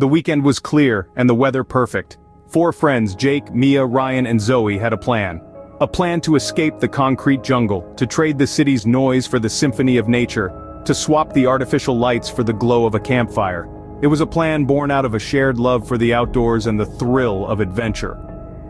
The weekend was clear and the weather perfect. Four friends, Jake, Mia, Ryan, and Zoe, had a plan. A plan to escape the concrete jungle, to trade the city's noise for the symphony of nature, to swap the artificial lights for the glow of a campfire. It was a plan born out of a shared love for the outdoors and the thrill of adventure.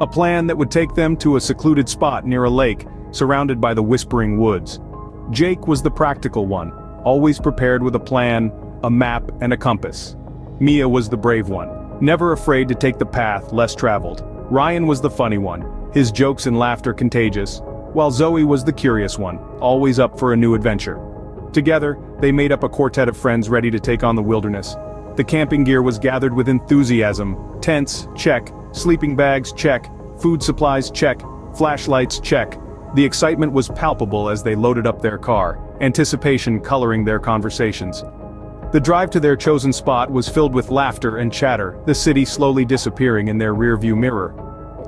A plan that would take them to a secluded spot near a lake, surrounded by the whispering woods. Jake was the practical one, always prepared with a plan, a map, and a compass. Mia was the brave one, never afraid to take the path less traveled. Ryan was the funny one, his jokes and laughter contagious, while Zoe was the curious one, always up for a new adventure. Together, they made up a quartet of friends ready to take on the wilderness. The camping gear was gathered with enthusiasm. Tents, check. Sleeping bags, check. Food supplies, check. Flashlights, check. The excitement was palpable as they loaded up their car, anticipation coloring their conversations. The drive to their chosen spot was filled with laughter and chatter, the city slowly disappearing in their rearview mirror.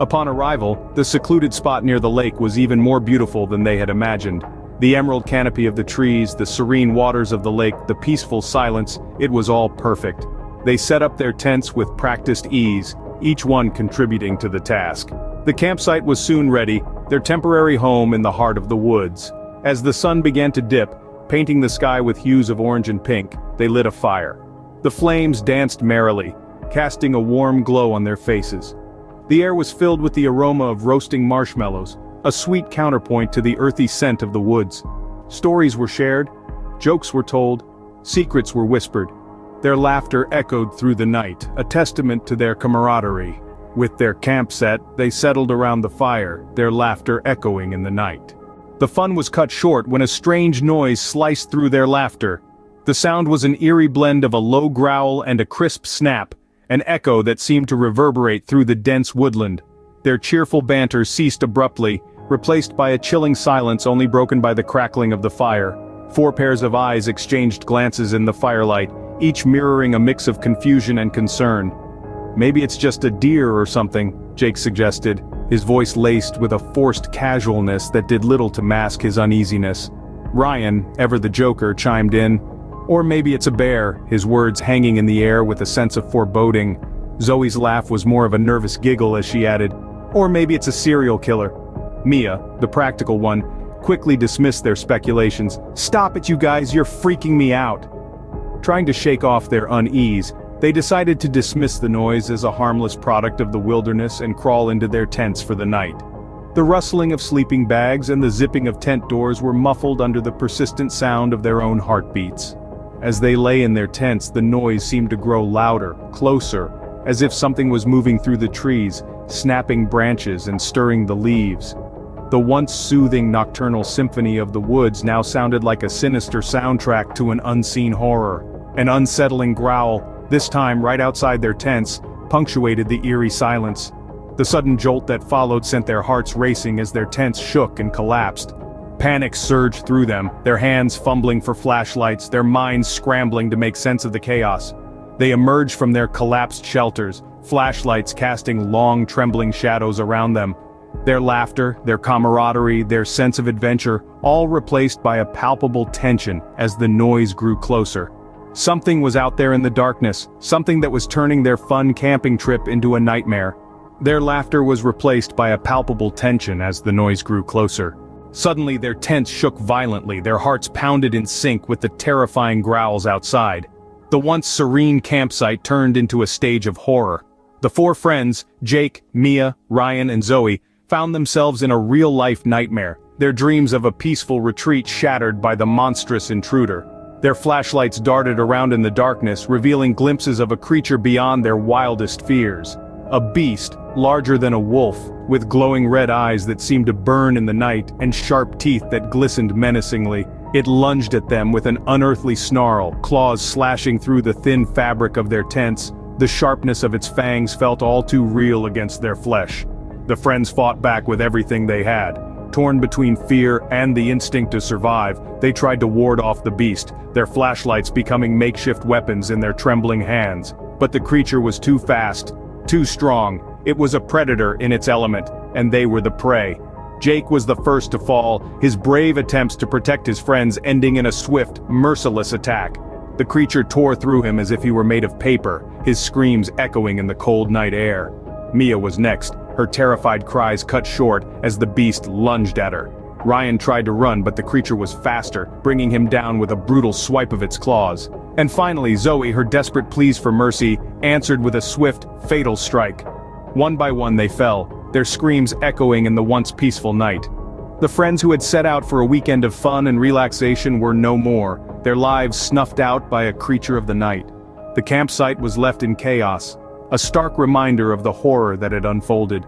Upon arrival, the secluded spot near the lake was even more beautiful than they had imagined. The emerald canopy of the trees, the serene waters of the lake, the peaceful silence, it was all perfect. They set up their tents with practiced ease, each one contributing to the task. The campsite was soon ready, their temporary home in the heart of the woods. As the sun began to dip, painting the sky with hues of orange and pink, they lit a fire. The flames danced merrily, casting a warm glow on their faces. The air was filled with the aroma of roasting marshmallows, a sweet counterpoint to the earthy scent of the woods. Stories were shared, jokes were told, secrets were whispered. Their laughter echoed through the night, a testament to their camaraderie. With their camp set, they settled around the fire, their laughter echoing in the night. The fun was cut short when a strange noise sliced through their laughter. The sound was an eerie blend of a low growl and a crisp snap, an echo that seemed to reverberate through the dense woodland. Their cheerful banter ceased abruptly, replaced by a chilling silence only broken by the crackling of the fire. Four pairs of eyes exchanged glances in the firelight, each mirroring a mix of confusion and concern. "Maybe it's just a deer or something," Jake suggested, his voice laced with a forced casualness that did little to mask his uneasiness. Ryan, ever the joker, chimed in. "Or maybe it's a bear," his words hanging in the air with a sense of foreboding. Zoe's laugh was more of a nervous giggle as she added, "Or maybe it's a serial killer." Mia, the practical one, quickly dismissed their speculations. "Stop it, you guys, you're freaking me out." Trying to shake off their unease, they decided to dismiss the noise as a harmless product of the wilderness and crawl into their tents for the night. The rustling of sleeping bags and the zipping of tent doors were muffled under the persistent sound of their own heartbeats. As they lay in their tents, the noise seemed to grow louder, closer, as if something was moving through the trees, snapping branches and stirring the leaves. The once soothing nocturnal symphony of the woods now sounded like a sinister soundtrack to an unseen horror. An unsettling growl, this time right outside their tents, punctuated the eerie silence. The sudden jolt that followed sent their hearts racing as their tents shook and collapsed. Panic surged through them, their hands fumbling for flashlights, their minds scrambling to make sense of the chaos. They emerged from their collapsed shelters, flashlights casting long, trembling shadows around them. Their laughter, their camaraderie, their sense of adventure, all replaced by a palpable tension as the noise grew closer. Something was out there in the darkness, something that was turning their fun camping trip into a nightmare. Their laughter was replaced by a palpable tension as the noise grew closer. Suddenly their tents shook violently, their hearts pounded in sync with the terrifying growls outside. The once serene campsite turned into a stage of horror. The four friends, Jake, Mia, Ryan, and Zoe, found themselves in a real-life nightmare, their dreams of a peaceful retreat shattered by the monstrous intruder. Their flashlights darted around in the darkness, revealing glimpses of a creature beyond their wildest fears. A beast, larger than a wolf, with glowing red eyes that seemed to burn in the night and sharp teeth that glistened menacingly. It lunged at them with an unearthly snarl, claws slashing through the thin fabric of their tents. The sharpness of its fangs felt all too real against their flesh. The friends fought back with everything they had. Torn between fear and the instinct to survive, they tried to ward off the beast, their flashlights becoming makeshift weapons in their trembling hands. But the creature was too fast, too strong. It was a predator in its element, and they were the prey. Jake was the first to fall, his brave attempts to protect his friends ending in a swift, merciless attack. The creature tore through him as if he were made of paper, his screams echoing in the cold night air. Mia was next, her terrified cries cut short as the beast lunged at her. Ryan tried to run, but the creature was faster, bringing him down with a brutal swipe of its claws. And finally, Zoe, her desperate pleas for mercy, answered with a swift, fatal strike. One by one they fell, their screams echoing in the once peaceful night. The friends who had set out for a weekend of fun and relaxation were no more, their lives snuffed out by a creature of the night. The campsite was left in chaos, a stark reminder of the horror that had unfolded.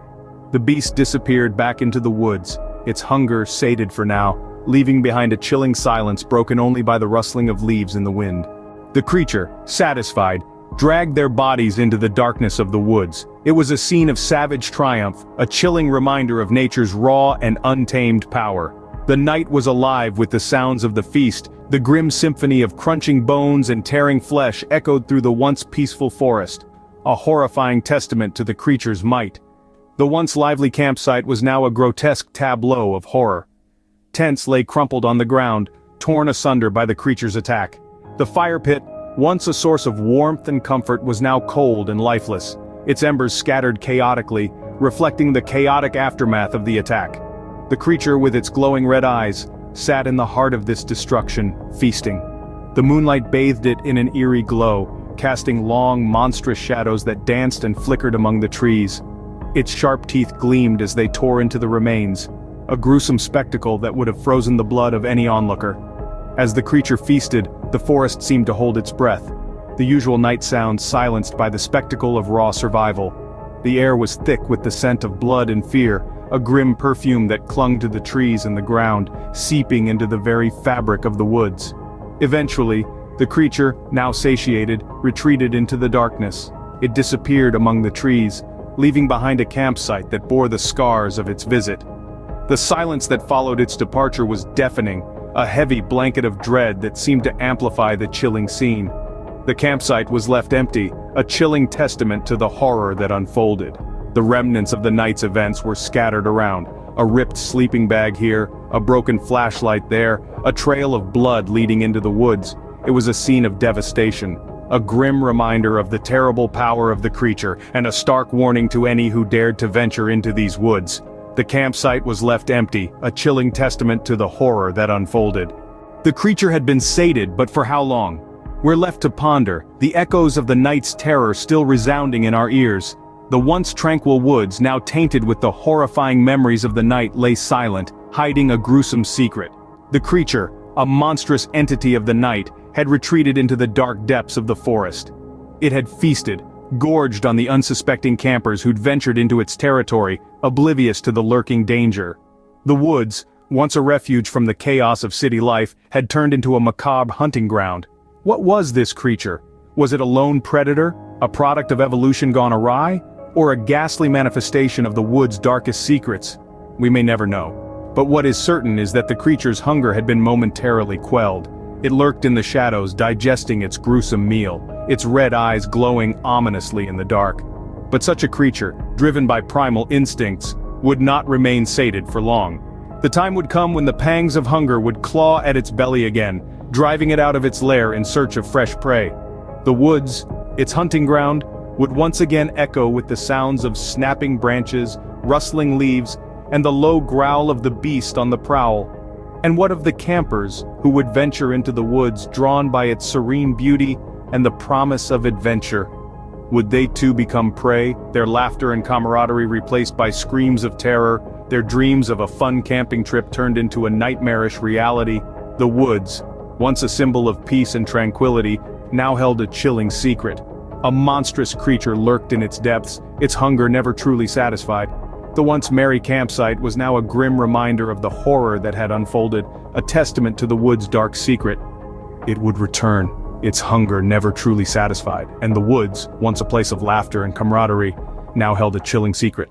The beast disappeared back into the woods, its hunger sated for now, leaving behind a chilling silence broken only by the rustling of leaves in the wind. The creature, satisfied, dragged their bodies into the darkness of the woods. It was a scene of savage triumph, a chilling reminder of nature's raw and untamed power. The night was alive with the sounds of the feast, the grim symphony of crunching bones and tearing flesh echoed through the once peaceful forest, a horrifying testament to the creature's might. The once lively campsite was now a grotesque tableau of horror. Tents lay crumpled on the ground, torn asunder by the creature's attack. The fire pit, once a source of warmth and comfort, was now cold and lifeless, its embers scattered chaotically, reflecting the chaotic aftermath of the attack. The creature, with its glowing red eyes, sat in the heart of this destruction, feasting. The moonlight bathed it in an eerie glow, casting long, monstrous shadows that danced and flickered among the trees. Its sharp teeth gleamed as they tore into the remains, a gruesome spectacle that would have frozen the blood of any onlooker. As the creature feasted, the forest seemed to hold its breath, the usual night sounds silenced by the spectacle of raw survival. The air was thick with the scent of blood and fear, a grim perfume that clung to the trees and the ground, seeping into the very fabric of the woods. Eventually, the creature, now satiated, retreated into the darkness. It disappeared among the trees, leaving behind a campsite that bore the scars of its visit. The silence that followed its departure was deafening, a heavy blanket of dread that seemed to amplify the chilling scene. The campsite was left empty, a chilling testament to the horror that unfolded. The remnants of the night's events were scattered around, a ripped sleeping bag here, a broken flashlight there, a trail of blood leading into the woods. It was a scene of devastation, a grim reminder of the terrible power of the creature, and a stark warning to any who dared to venture into these woods. The campsite was left empty, a chilling testament to the horror that unfolded. The creature had been sated, but for how long? We're left to ponder, the echoes of the night's terror still resounding in our ears. The once tranquil woods, now tainted with the horrifying memories of the night, lay silent, hiding a gruesome secret. The creature, a monstrous entity of the night, had retreated into the dark depths of the forest. It had feasted, gorged on the unsuspecting campers who'd ventured into its territory, oblivious to the lurking danger. The woods, once a refuge from the chaos of city life, had turned into a macabre hunting ground. What was this creature? Was it a lone predator, a product of evolution gone awry, or a ghastly manifestation of the wood's darkest secrets? We may never know. But what is certain is that the creature's hunger had been momentarily quelled. It lurked in the shadows, digesting its gruesome meal, its red eyes glowing ominously in the dark. But such a creature, driven by primal instincts, would not remain sated for long. The time would come when the pangs of hunger would claw at its belly again, driving it out of its lair in search of fresh prey. The woods, its hunting ground, would once again echo with the sounds of snapping branches, rustling leaves, and the low growl of the beast on the prowl. And what of the campers who would venture into the woods drawn by its serene beauty and the promise of adventure? Would they too become prey, their laughter and camaraderie replaced by screams of terror, their dreams of a fun camping trip turned into a nightmarish reality? The woods, once a symbol of peace and tranquility, now held a chilling secret. A monstrous creature lurked in its depths, its hunger never truly satisfied. The once merry campsite was now a grim reminder of the horror that had unfolded, a testament to the wood's dark secret. It would return, its hunger never truly satisfied, and the woods, once a place of laughter and camaraderie, now held a chilling secret.